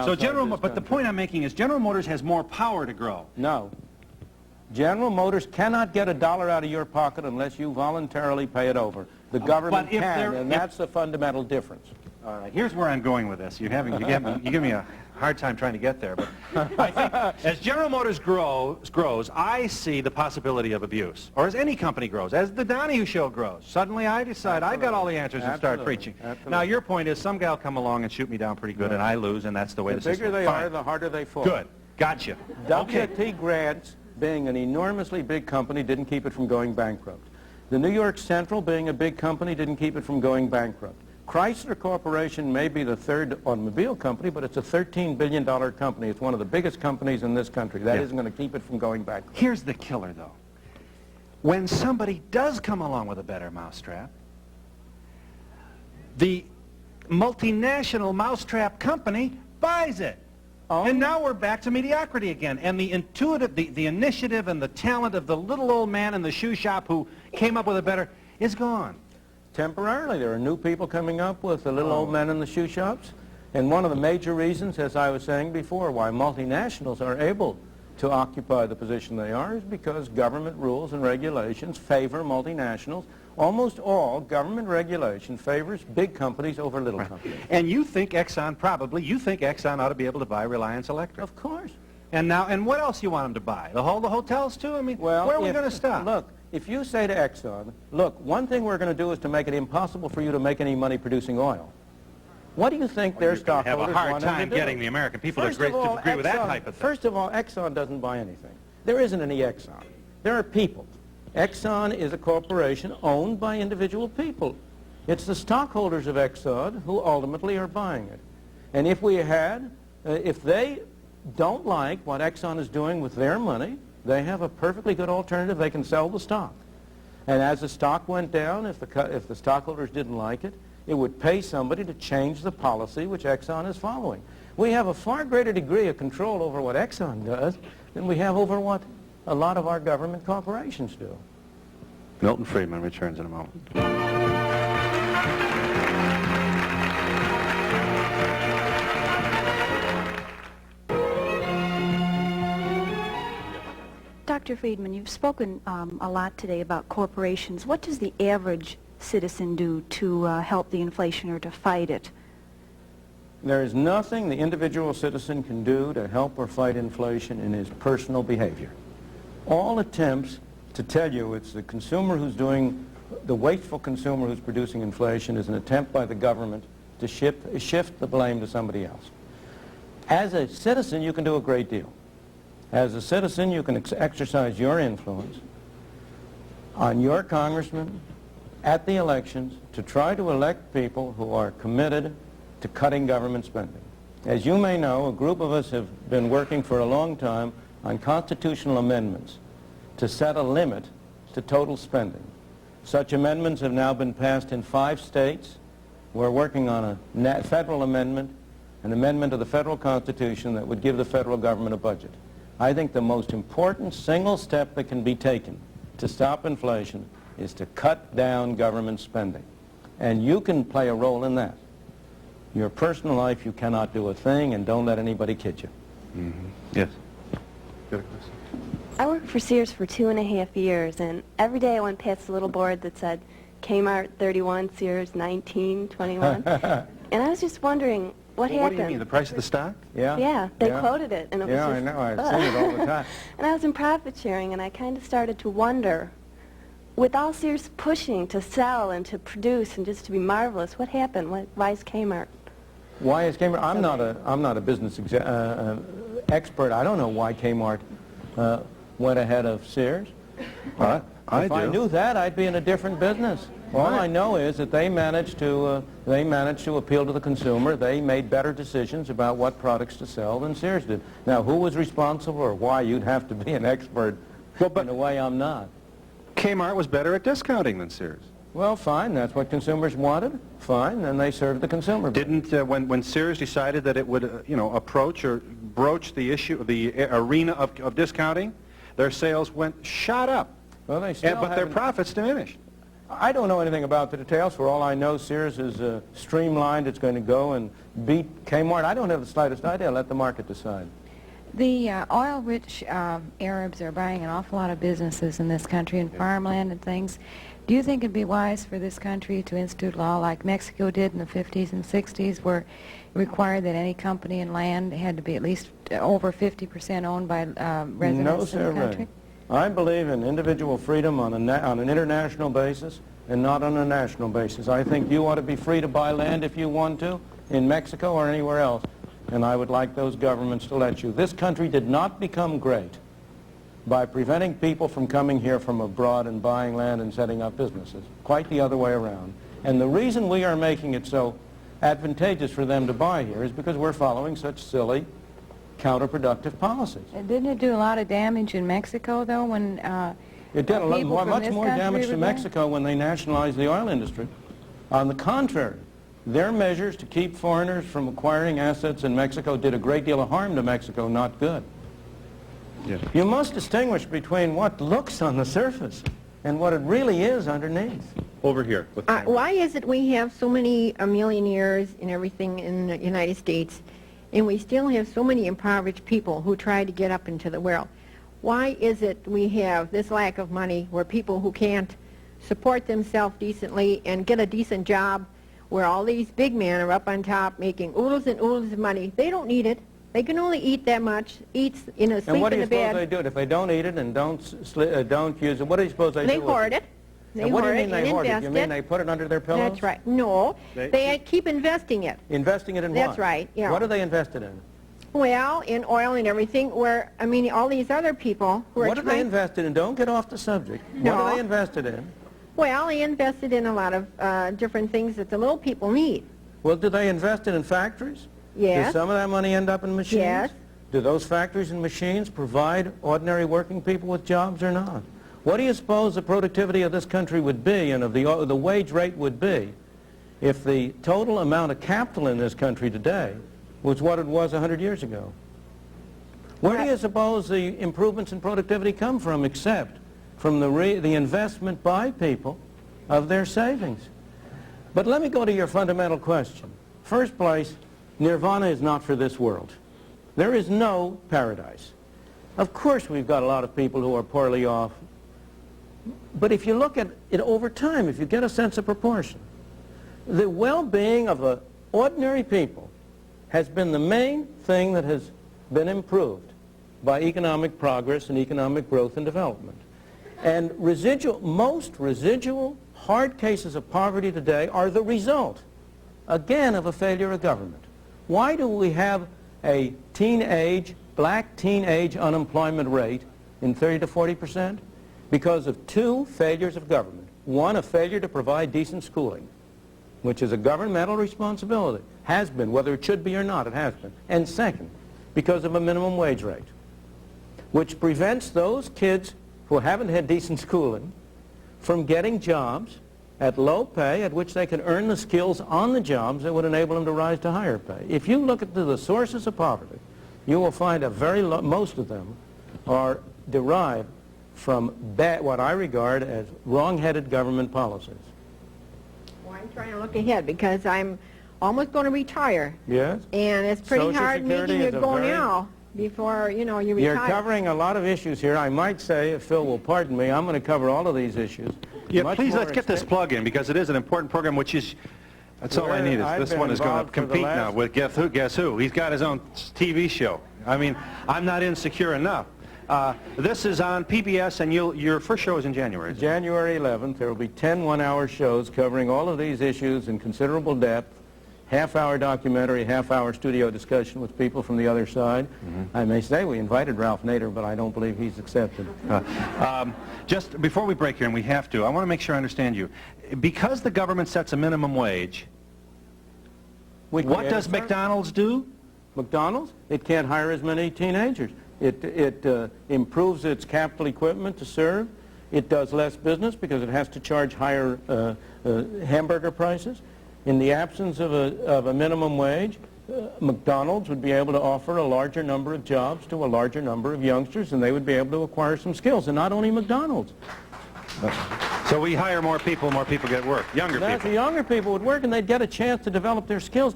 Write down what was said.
So but the point I'm making is General Motors has more power to grow. No. General Motors cannot get $1 out of your pocket unless you voluntarily pay it over. The government can, and that's the fundamental difference. All right, here's where I'm going with this. You give me a hard time trying to get there, but I think as General Motors grows, I see the possibility of abuse. Or as any company grows, as the Donahue show grows. Suddenly I decide I've got all the answers and start preaching. Absolutely. Now your point is some gal come along and shoot me down pretty good and I lose, and that's the way the system is. The bigger they are, the harder they fall. Good. Gotcha. W.T. Grant, being an enormously big company, didn't keep it from going bankrupt. The New York Central, being a big company, didn't keep it from going bankrupt. Chrysler Corporation may be the third automobile company, but it's a $13 billion company. It's one of the biggest companies in this country. That isn't going to keep it from going bankrupt. Here's the killer, though. When somebody does come along with a better mousetrap, the multinational mousetrap company buys it. Oh. And now we're back to mediocrity again. And the initiative and the talent of the little old man in the shoe shop who came up with a better is gone. Temporarily. There are new people coming up with the little old men in the shoe shops. And one of the major reasons, as I was saying before, why multinationals are able to occupy the position they are is because government rules and regulations favor multinationals. Almost all government regulation favors big companies over little companies. And you think Exxon ought to be able to buy Reliance Electric? Of course. And what else you want them to buy? The hotels too? I mean, well, where are we going to stop? Look, if you say to Exxon, look, one thing we're going to do is to make it impossible for you to make any money producing oil. What do you think their stockholders want them to do? Have a hard time getting the American people to agree with that type of thing. First of all, Exxon doesn't buy anything. There isn't any Exxon. There are people. Exxon is a corporation owned by individual people. It's the stockholders of Exxon who ultimately are buying it. And if they don't like what Exxon is doing with their money, they have a perfectly good alternative. They can sell the stock. And as the stock went down, if the stockholders didn't like it, it would pay somebody to change the policy which Exxon is following. We have a far greater degree of control over what Exxon does than we have over what a lot of our government corporations do. Milton Friedman returns in a moment. Dr. Friedman, you've spoken a lot today about corporations. What does the average citizen do to help the inflation or to fight it? There is nothing the individual citizen can do to help or fight inflation in his personal behavior. All attempts to tell you it's the consumer who's doing, the wasteful consumer who's producing inflation is an attempt by the government to shift the blame to somebody else. As a citizen, you can do a great deal. As a citizen, you can exercise your influence on your congressman at the elections to try to elect people who are committed to cutting government spending. As you may know, a group of us have been working for a long time on constitutional amendments to set a limit to total spending. Such amendments have now been passed in 5 states. We're working on a federal amendment, an amendment of the federal Constitution that would give the federal government a budget. I think the most important single step that can be taken to stop inflation is to cut down government spending. And you can play a role in that. Your personal life, you cannot do a thing, and don't let anybody kid you. Mm-hmm. Yes. I worked for Sears for 2.5 years, and every day I went past a little board that said Kmart 31, Sears 19, 21. And I was just wondering, what happened? What do you mean, the price of the stock? Yeah. Yeah, they quoted it, and it was just, I know, I've seen it all the time. And I was in profit sharing, and I kind of started to wonder, with all Sears pushing to sell and to produce and just to be marvelous, what happened? Why is Kmart? Why is Kmart? I'm not a business expert. I don't know why Kmart went ahead of Sears. If I knew that, I'd be in a different business. All I know is that they managed to appeal to the consumer. They made better decisions about what products to sell than Sears did. Now, who was responsible or why? You'd have to be an expert. In a way, I'm not. Kmart was better at discounting than Sears. Well, fine. That's what consumers wanted. Fine. Then they served the consumer. Didn't when Sears decided that it would approach or broach the issue of the arena of discounting, their sales shot up. Well, they still but their profits diminished. I don't know anything about the details. For all I know, Sears is streamlined. It's going to go and beat Kmart. I don't have the slightest idea. Let the market decide. The oil-rich Arabs are buying an awful lot of businesses in this country and farmland and things. Do you think it'd be wise for this country to institute law like Mexico did in the 50s and 60s, where it required that any company and land had to be at least over 50% owned by residents of the country? I believe in individual freedom on an international basis and not on a national basis. I think you ought to be free to buy land if you want to in Mexico or anywhere else, and I would like those governments to let you. This country did not become great by preventing people from coming here from abroad and buying land and setting up businesses. Quite the other way around. And the reason we are making it so advantageous for them to buy here is because we're following such silly, counterproductive policies. Didn't it do a lot of damage in Mexico, though, when it did much more damage to were Mexico when they nationalized the oil industry. On the contrary, their measures to keep foreigners from acquiring assets in Mexico did a great deal of harm to Mexico, not good. Yeah. You must distinguish between what looks on the surface and what it really is underneath. Over here. With Why is it we have so many millionaires and everything in the United States, and we still have so many impoverished people who try to get up into the world? Why is it we have this lack of money where people who can't support themselves decently and get a decent job, where all these big men are up on top making oodles and oodles of money? They don't need it. They can only eat that much, sleep in the bed. And what do you suppose they do? If they don't eat it and don't use it, what do you suppose they do? They hoard it. They what do you mean they hoard it? You mean they put it under their pillows? That's right. No, they keep investing it. Investing it in what? That's right, yeah. What are they invested in? Well, in oil and everything, where, I mean, all these other people who are What are they invested in? Don't get off the subject. No. What are they invested in? Well, they invested in a lot of different things that the little people need. Well, do they invest it in factories? Yes. Does some of that money end up in machines? Yes. Do those factories and machines provide ordinary working people with jobs or not? What do you suppose the productivity of this country would be and of the wage rate would be if the total amount of capital in this country today was what it was 100 years ago? Where do you suppose the improvements in productivity come from except from the investment by people of their savings? But let me go to your fundamental question. First place, nirvana is not for this world. There is no paradise. Of course we've got a lot of people who are poorly off, but if you look at it over time, if you get a sense of proportion, the well-being of ordinary people has been the main thing that has been improved by economic progress and economic growth and development. And most residual hard cases of poverty today are the result, again, of a failure of government. Why do we have a black teenage unemployment rate in 30 to 40%? Because of two failures of government. One, a failure to provide decent schooling, which is a governmental responsibility. Has been, whether it should be or not, it has been. And second, because of a minimum wage rate, which prevents those kids who haven't had decent schooling from getting jobs at low pay at which they can earn the skills on the jobs that would enable them to rise to higher pay. If you look at the sources of poverty, you will find most of them are derived from what I regard as wrong-headed government policies. Well, I'm trying to look ahead because I'm almost going to retire. Yes? And it's pretty Social hard Security making is it a go very- now before, you retire. You're covering a lot of issues here. I might say, if Phil will pardon me, I'm going to cover all of these issues. Yeah, Much please, more let's get this plug in, because it is an important program, which is, that's all I need is, I've this been one is going to involved for the compete now last- with Guess Who? He's got his own TV show. I mean, I'm not insecure enough. This is on PBS, and your first show is in January. Isn't it? January 11th, there will be 10 one-hour shows covering all of these issues in considerable depth, half-hour documentary, half-hour studio discussion with people from the other side. I may say we invited Ralph Nader, but I don't believe he's accepted. Just before we break here, and we have to, I want to make sure I understand you. Because the government sets a minimum wage, what does McDonald's do? McDonald's? It can't hire as many teenagers. It improves its capital equipment to serve. It does less business because it has to charge higher hamburger prices. In the absence of a minimum wage, McDonald's would be able to offer a larger number of jobs to a larger number of youngsters, and they would be able to acquire some skills. And not only McDonald's. So we hire more people get work. Younger The people. younger people would work, and they'd get a chance to develop their skills.